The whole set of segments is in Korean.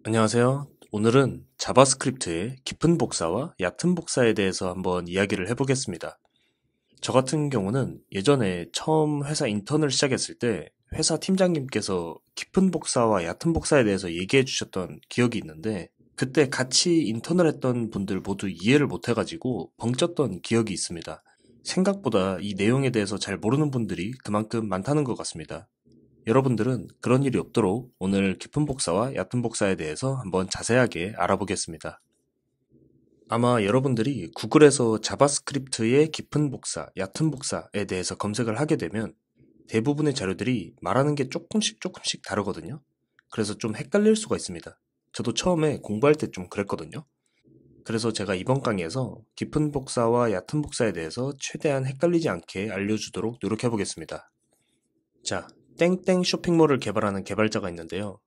안녕하세요. 오늘은 자바스크립트의 깊은 복사와 얕은 복사에 대해서 한번 이야기를 해보겠습니다. 저 같은 경우는 예전에 처음 회사 인턴을 시작했을 때 회사 팀장님께서 깊은 복사와 얕은 복사에 대해서 얘기해 주셨던 기억이 있는데 그때 같이 인턴을 했던 분들 모두 이해를 못 해가지고 벙쪘던 기억이 있습니다. 생각보다 이 내용에 대해서 잘 모르는 분들이 그만큼 많다는 것 같습니다. 여러분들은 그런 일이 없도록 오늘 깊은 복사와 얕은 복사에 대해서 한번 자세하게 알아보겠습니다. 아마 여러분들이 구글에서 자바스크립트의 깊은 복사, 얕은 복사에 대해서 검색을 하게 되면 대부분의 자료들이 말하는 게 조금씩 다르거든요. 그래서 좀 헷갈릴 수가 있습니다. 저도 처음에 공부할 때 좀 그랬거든요. 그래서 제가 이번 강의에서 깊은 복사와 얕은 복사에 대해서 최대한 헷갈리지 않게 알려주도록 노력해 보겠습니다. 자, 땡땡 쇼핑몰을 개발하는 개발자가 있는데요.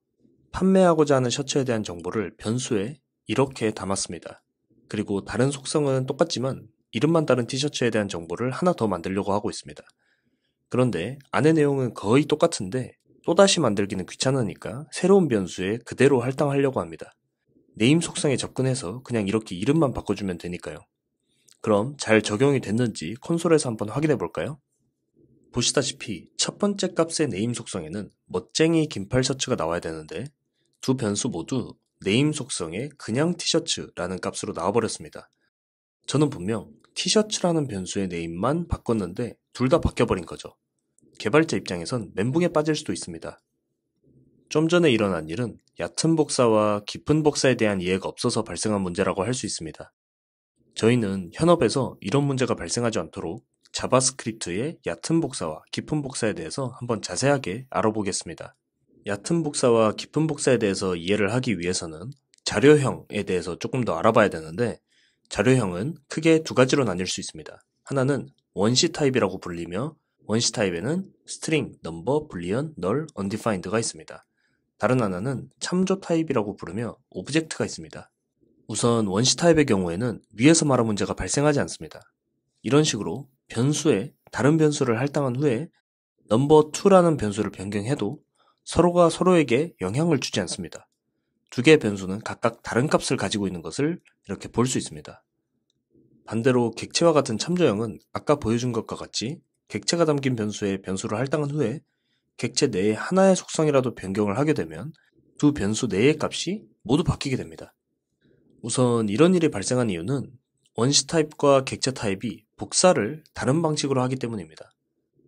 판매하고자 하는 셔츠에 대한 정보를 변수에 이렇게 담았습니다. 그리고 다른 속성은 똑같지만 이름만 다른 티셔츠에 대한 정보를 하나 더 만들려고 하고 있습니다. 그런데 안의 내용은 거의 똑같은데 또다시 만들기는 귀찮으니까 새로운 변수에 그대로 할당하려고 합니다. 네임 속성에 접근해서 그냥 이렇게 이름만 바꿔주면 되니까요. 그럼 잘 적용이 됐는지 콘솔에서 한번 확인해 볼까요? 보시다시피 첫 번째 값의 네임 속성에는 멋쟁이 긴팔 셔츠가 나와야 되는데 두 변수 모두 네임 속성에 그냥 티셔츠라는 값으로 나와버렸습니다. 저는 분명 티셔츠라는 변수의 네임만 바꿨는데 둘 다 바뀌어버린 거죠. 개발자 입장에선 멘붕에 빠질 수도 있습니다. 좀 전에 일어난 일은 얕은 복사와 깊은 복사에 대한 이해가 없어서 발생한 문제라고 할 수 있습니다. 저희는 현업에서 이런 문제가 발생하지 않도록 자바스크립트의 얕은 복사와 깊은 복사에 대해서 한번 자세하게 알아보겠습니다. 얕은 복사와 깊은 복사에 대해서 이해를 하기 위해서는 자료형에 대해서 조금 더 알아봐야 되는데 자료형은 크게 두 가지로 나뉠 수 있습니다. 하나는 원시 타입이라고 불리며 원시 타입에는 스트링, 넘버, 불리언, 널, undefined가 있습니다. 다른 하나는 참조 타입이라고 부르며 오브젝트가 있습니다. 우선 원시 타입의 경우에는 위에서 말한 문제가 발생하지 않습니다. 이런 식으로 변수에 다른 변수를 할당한 후에 number2라는 변수를 변경해도 서로가 서로에게 영향을 주지 않습니다. 두 개의 변수는 각각 다른 값을 가지고 있는 것을 이렇게 볼 수 있습니다. 반대로 객체와 같은 참조형은 아까 보여준 것과 같이 객체가 담긴 변수에 변수를 할당한 후에 객체 내의 하나의 속성이라도 변경을 하게 되면 두 변수 내의 값이 모두 바뀌게 됩니다. 우선 이런 일이 발생한 이유는 원시 타입과 객체 타입이 복사를 다른 방식으로 하기 때문입니다.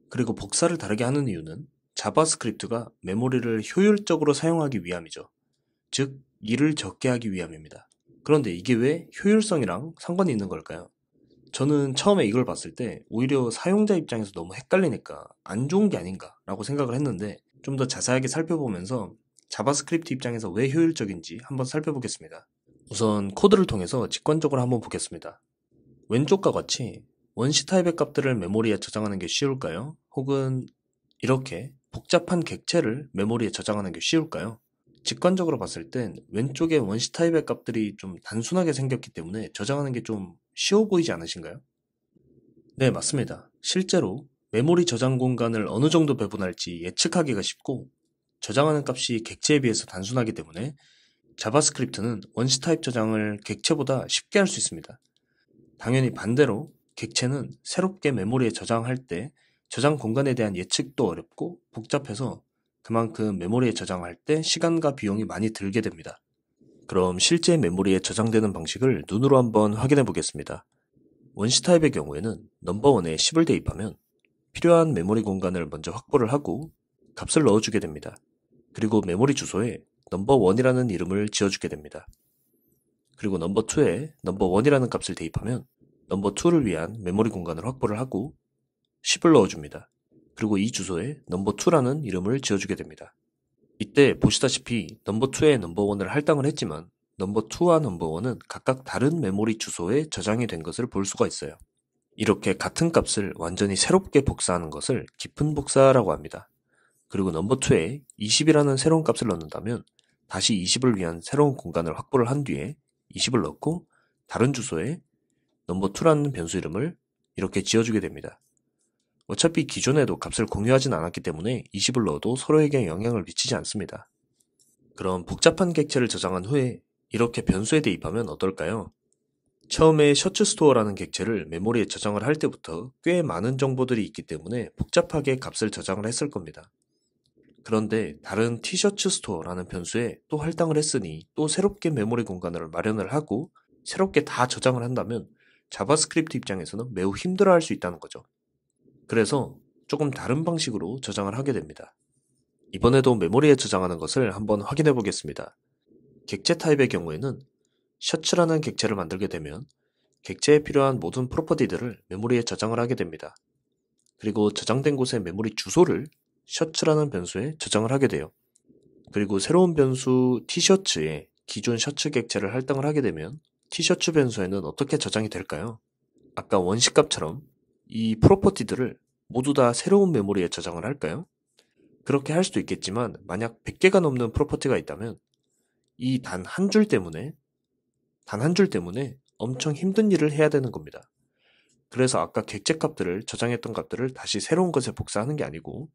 그리고 복사를 다르게 하는 이유는 자바스크립트가 메모리를 효율적으로 사용하기 위함이죠. 즉, 일을 적게 하기 위함입니다. 그런데 이게 왜 효율성이랑 상관이 있는 걸까요? 저는 처음에 이걸 봤을 때 오히려 사용자 입장에서 너무 헷갈리니까 안 좋은 게 아닌가 라고 생각을 했는데 좀 더 자세하게 살펴보면서 자바스크립트 입장에서 왜 효율적인지 한번 살펴보겠습니다. 우선 코드를 통해서 직관적으로 한번 보겠습니다. 왼쪽과 같이 원시 타입의 값들을 메모리에 저장하는 게 쉬울까요? 혹은 이렇게 복잡한 객체를 메모리에 저장하는 게 쉬울까요? 직관적으로 봤을 땐 왼쪽에 원시 타입의 값들이 좀 단순하게 생겼기 때문에 저장하는 게 좀 쉬워 보이지 않으신가요? 네, 맞습니다. 실제로 메모리 저장 공간을 어느 정도 배분할지 예측하기가 쉽고 저장하는 값이 객체에 비해서 단순하기 때문에 자바스크립트는 원시 타입 저장을 객체보다 쉽게 할 수 있습니다. 당연히 반대로 객체는 새롭게 메모리에 저장할 때 저장 공간에 대한 예측도 어렵고 복잡해서 그만큼 메모리에 저장할 때 시간과 비용이 많이 들게 됩니다. 그럼 실제 메모리에 저장되는 방식을 눈으로 한번 확인해 보겠습니다. 원시 타입의 경우에는 넘버1에 10을 대입하면 필요한 메모리 공간을 먼저 확보를 하고 값을 넣어주게 됩니다. 그리고 메모리 주소에 넘버1이라는 이름을 지어주게 됩니다. 그리고 넘버2에 넘버1이라는 값을 대입하면 넘버2를 위한 메모리 공간을 확보를 하고 10을 넣어줍니다. 그리고 이 주소에 넘버2라는 이름을 지어주게 됩니다. 이때 보시다시피 넘버2에 넘버1을 할당을 했지만 넘버2와 넘버1은 각각 다른 메모리 주소에 저장이 된 것을 볼 수가 있어요. 이렇게 같은 값을 완전히 새롭게 복사하는 것을 깊은 복사라고 합니다. 그리고 넘버2에 20이라는 새로운 값을 넣는다면 다시 20을 위한 새로운 공간을 확보를 한 뒤에 20을 넣고 다른 주소에 넘버2라는 변수 이름을 이렇게 지어주게 됩니다. 어차피 기존에도 값을 공유하진 않았기 때문에 20을 넣어도 서로에게 영향을 미치지 않습니다. 그럼 복잡한 객체를 저장한 후에 이렇게 변수에 대입하면 어떨까요? 처음에 셔츠 스토어라는 객체를 메모리에 저장을 할 때부터 꽤 많은 정보들이 있기 때문에 복잡하게 값을 저장을 했을 겁니다. 그런데 다른 티셔츠 스토어라는 변수에 또 할당을 했으니 또 새롭게 메모리 공간을 마련을 하고 새롭게 다 저장을 한다면 자바스크립트 입장에서는 매우 힘들어할 수 있다는 거죠. 그래서 조금 다른 방식으로 저장을 하게 됩니다. 이번에도 메모리에 저장하는 것을 한번 확인해 보겠습니다. 객체 타입의 경우에는 셔츠라는 객체를 만들게 되면 객체에 필요한 모든 프로퍼티들을 메모리에 저장을 하게 됩니다. 그리고 저장된 곳의 메모리 주소를 셔츠라는 변수에 저장을 하게 돼요. 그리고 새로운 변수 티셔츠에 기존 셔츠 객체를 할당을 하게 되면 티셔츠 변수에는 어떻게 저장이 될까요? 아까 원시값처럼 이 프로퍼티들을 모두 다 새로운 메모리에 저장을 할까요? 그렇게 할 수도 있겠지만 만약 100개가 넘는 프로퍼티가 있다면 이 단 한 줄 때문에 엄청 힘든 일을 해야 되는 겁니다. 그래서 아까 객체 값들을 저장했던 값들을 다시 새로운 것에 복사하는 게 아니고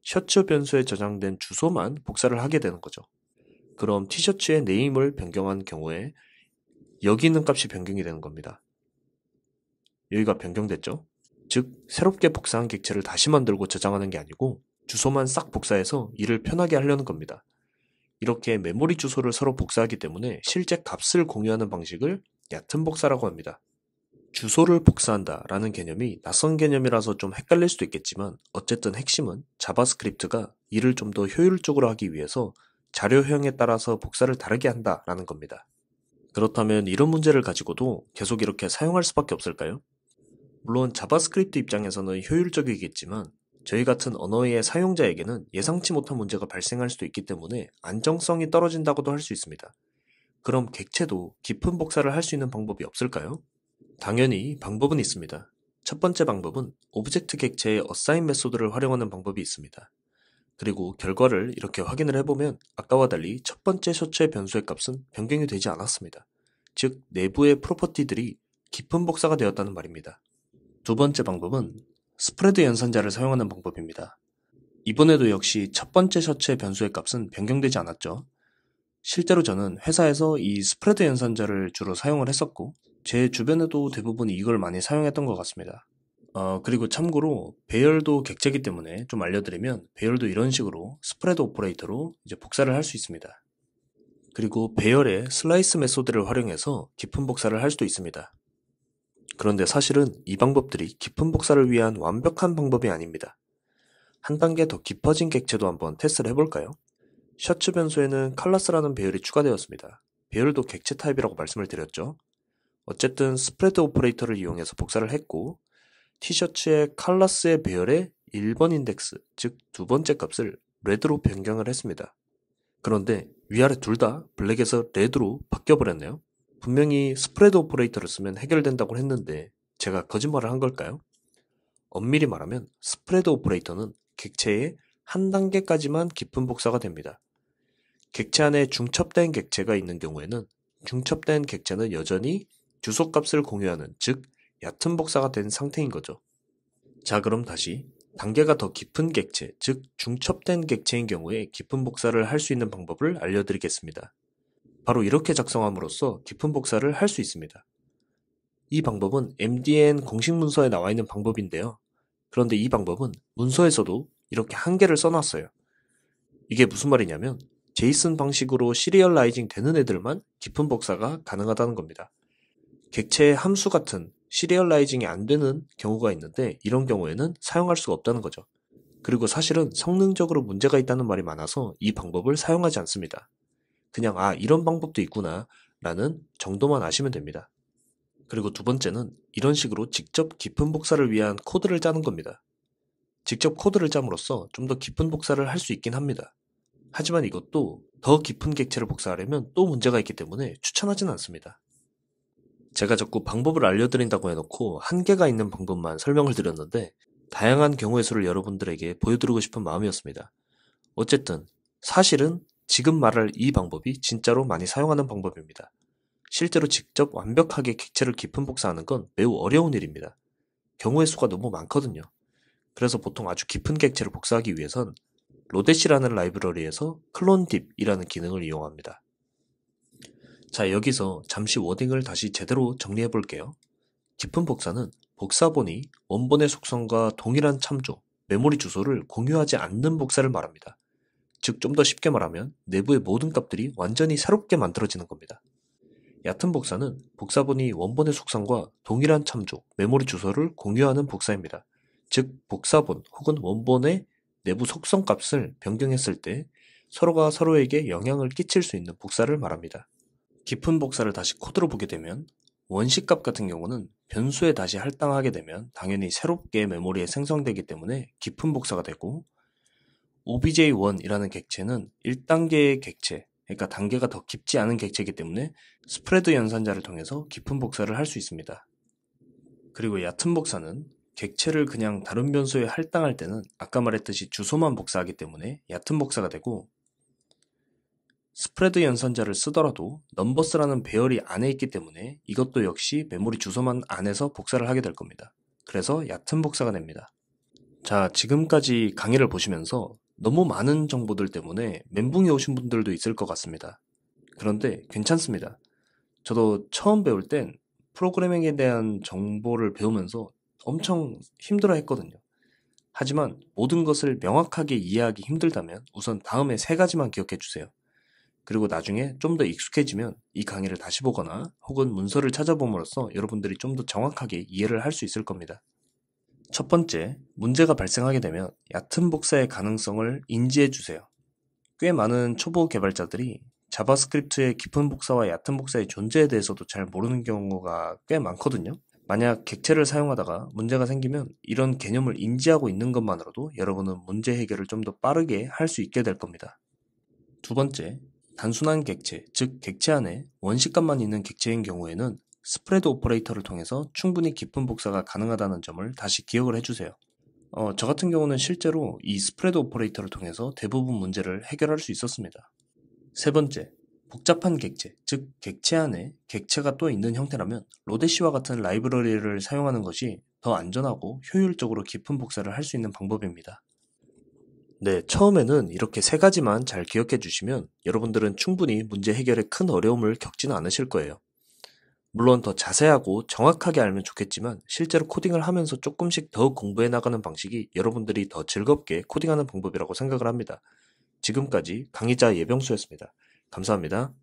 셔츠 변수에 저장된 주소만 복사를 하게 되는 거죠. 그럼 티셔츠의 네임을 변경한 경우에 여기 있는 값이 변경이 되는 겁니다. 여기가 변경됐죠? 즉 새롭게 복사한 객체를 다시 만들고 저장하는 게 아니고 주소만 싹 복사해서 일을 편하게 하려는 겁니다. 이렇게 메모리 주소를 서로 복사하기 때문에 실제 값을 공유하는 방식을 얕은 복사라고 합니다. 주소를 복사한다 라는 개념이 낯선 개념이라서 좀 헷갈릴 수도 있겠지만 어쨌든 핵심은 자바스크립트가 일을 좀 더 효율적으로 하기 위해서 자료형에 따라서 복사를 다르게 한다 라는 겁니다. 그렇다면 이런 문제를 가지고도 계속 이렇게 사용할 수밖에 없을까요? 물론 자바스크립트 입장에서는 효율적이겠지만 저희 같은 언어의 사용자에게는 예상치 못한 문제가 발생할 수도 있기 때문에 안정성이 떨어진다고도 할 수 있습니다. 그럼 객체도 깊은 복사를 할 수 있는 방법이 없을까요? 당연히 방법은 있습니다. 첫 번째 방법은 오브젝트 객체의 어사인 메소드를 활용하는 방법이 있습니다. 그리고 결과를 이렇게 확인을 해보면 아까와 달리 첫 번째 셔츠의 변수의 값은 변경이 되지 않았습니다. 즉 내부의 프로퍼티들이 깊은 복사가 되었다는 말입니다. 두 번째 방법은 스프레드 연산자를 사용하는 방법입니다. 이번에도 역시 첫 번째 셔츠의 변수의 값은 변경되지 않았죠. 실제로 저는 회사에서 이 스프레드 연산자를 주로 사용을 했었고 제 주변에도 대부분 이걸 많이 사용했던 것 같습니다. 그리고 참고로 배열도 객체이기 때문에 좀 알려드리면 배열도 이런 식으로 스프레드 오퍼레이터로 이제 복사를 할 수 있습니다. 그리고 배열의 슬라이스 메소드를 활용해서 깊은 복사를 할 수도 있습니다. 그런데 사실은 이 방법들이 깊은 복사를 위한 완벽한 방법이 아닙니다. 한 단계 더 깊어진 객체도 한번 테스트를 해볼까요? 셔츠 변수에는 칼라스라는 배열이 추가되었습니다. 배열도 객체 타입이라고 말씀을 드렸죠. 어쨌든 스프레드 오퍼레이터를 이용해서 복사를 했고 티셔츠의 칼라스의 배열의 1번 인덱스, 즉 두 번째 값을 레드로 변경을 했습니다. 그런데 위아래 둘 다 블랙에서 레드로 바뀌어버렸네요. 분명히 스프레드 오퍼레이터를 쓰면 해결된다고 했는데 제가 거짓말을 한 걸까요? 엄밀히 말하면 스프레드 오퍼레이터는 객체의 한 단계까지만 깊은 복사가 됩니다. 객체 안에 중첩된 객체가 있는 경우에는 중첩된 객체는 여전히 주소값을 공유하는, 즉 얕은 복사가 된 상태인 거죠. 자, 그럼 다시 단계가 더 깊은 객체, 즉 중첩된 객체인 경우에 깊은 복사를 할 수 있는 방법을 알려드리겠습니다. 바로 이렇게 작성함으로써 깊은 복사를 할 수 있습니다. 이 방법은 MDN 공식 문서에 나와 있는 방법인데요. 그런데 이 방법은 문서에서도 이렇게 한계를 써놨어요. 이게 무슨 말이냐면 제이슨 방식으로 시리얼라이징 되는 애들만 깊은 복사가 가능하다는 겁니다. 객체의 함수 같은 시리얼라이징이 안 되는 경우가 있는데 이런 경우에는 사용할 수가 없다는 거죠. 그리고 사실은 성능적으로 문제가 있다는 말이 많아서 이 방법을 사용하지 않습니다. 그냥 이런 방법도 있구나 라는 정도만 아시면 됩니다. 그리고 두 번째는 이런 식으로 직접 깊은 복사를 위한 코드를 짜는 겁니다. 직접 코드를 짬으로써 좀 더 깊은 복사를 할 수 있긴 합니다. 하지만 이것도 더 깊은 객체를 복사하려면 또 문제가 있기 때문에 추천하진 않습니다. 제가 자꾸 방법을 알려드린다고 해놓고 한계가 있는 방법만 설명을 드렸는데 다양한 경우의 수를 여러분들에게 보여드리고 싶은 마음이었습니다. 어쨌든 사실은 지금 말할 이 방법이 진짜로 많이 사용하는 방법입니다. 실제로 직접 완벽하게 객체를 깊은 복사하는 건 매우 어려운 일입니다. 경우의 수가 너무 많거든요. 그래서 보통 아주 깊은 객체를 복사하기 위해선 로데시라는 라이브러리에서 클론딥이라는 기능을 이용합니다. 자, 여기서 잠시 워딩을 다시 제대로 정리해 볼게요. 깊은 복사는 복사본이 원본의 속성과 동일한 참조, 메모리 주소를 공유하지 않는 복사를 말합니다. 즉, 좀 더 쉽게 말하면 내부의 모든 값들이 완전히 새롭게 만들어지는 겁니다. 얕은 복사는 복사본이 원본의 속성과 동일한 참조, 메모리 주소를 공유하는 복사입니다. 즉, 복사본 혹은 원본의 내부 속성 값을 변경했을 때 서로가 서로에게 영향을 끼칠 수 있는 복사를 말합니다. 깊은 복사를 다시 코드로 보게 되면 원시값 같은 경우는 변수에 다시 할당하게 되면 당연히 새롭게 메모리에 생성되기 때문에 깊은 복사가 되고, obj1이라는 객체는 1단계의 객체, 그러니까 단계가 더 깊지 않은 객체이기 때문에 스프레드 연산자를 통해서 깊은 복사를 할 수 있습니다. 그리고 얕은 복사는 객체를 그냥 다른 변수에 할당할 때는 아까 말했듯이 주소만 복사하기 때문에 얕은 복사가 되고, 스프레드 연산자를 쓰더라도 넘버스라는 배열이 안에 있기 때문에 이것도 역시 메모리 주소만 안에서 복사를 하게 될 겁니다. 그래서 얕은 복사가 됩니다. 자, 지금까지 강의를 보시면서 너무 많은 정보들 때문에 멘붕이 오신 분들도 있을 것 같습니다. 그런데 괜찮습니다. 저도 처음 배울 땐 프로그래밍에 대한 정보를 배우면서 엄청 힘들어 했거든요. 하지만 모든 것을 명확하게 이해하기 힘들다면 우선 다음에 3가지만 기억해 주세요. 그리고 나중에 좀 더 익숙해지면 이 강의를 다시 보거나 혹은 문서를 찾아봄으로써 여러분들이 좀 더 정확하게 이해를 할 수 있을 겁니다. 첫 번째, 문제가 발생하게 되면 얕은 복사의 가능성을 인지해 주세요. 꽤 많은 초보 개발자들이 자바스크립트의 깊은 복사와 얕은 복사의 존재에 대해서도 잘 모르는 경우가 꽤 많거든요. 만약 객체를 사용하다가 문제가 생기면 이런 개념을 인지하고 있는 것만으로도 여러분은 문제 해결을 좀 더 빠르게 할 수 있게 될 겁니다. 두 번째, 단순한 객체, 즉 객체 안에 원시값만 있는 객체인 경우에는 스프레드 오퍼레이터를 통해서 충분히 깊은 복사가 가능하다는 점을 다시 기억을 해주세요. 저 같은 경우는 실제로 이 스프레드 오퍼레이터를 통해서 대부분 문제를 해결할 수 있었습니다. 세 번째, 복잡한 객체, 즉 객체 안에 객체가 또 있는 형태라면 로데시와 같은 라이브러리를 사용하는 것이 더 안전하고 효율적으로 깊은 복사를 할 수 있는 방법입니다. 네, 처음에는 이렇게 3가지만 잘 기억해 주시면 여러분들은 충분히 문제 해결에 큰 어려움을 겪지는 않으실 거예요. 물론 더 자세하고 정확하게 알면 좋겠지만 실제로 코딩을 하면서 조금씩 더 공부해 나가는 방식이 여러분들이 더 즐겁게 코딩하는 방법이라고 생각을 합니다. 지금까지 강의자 예병수였습니다. 감사합니다.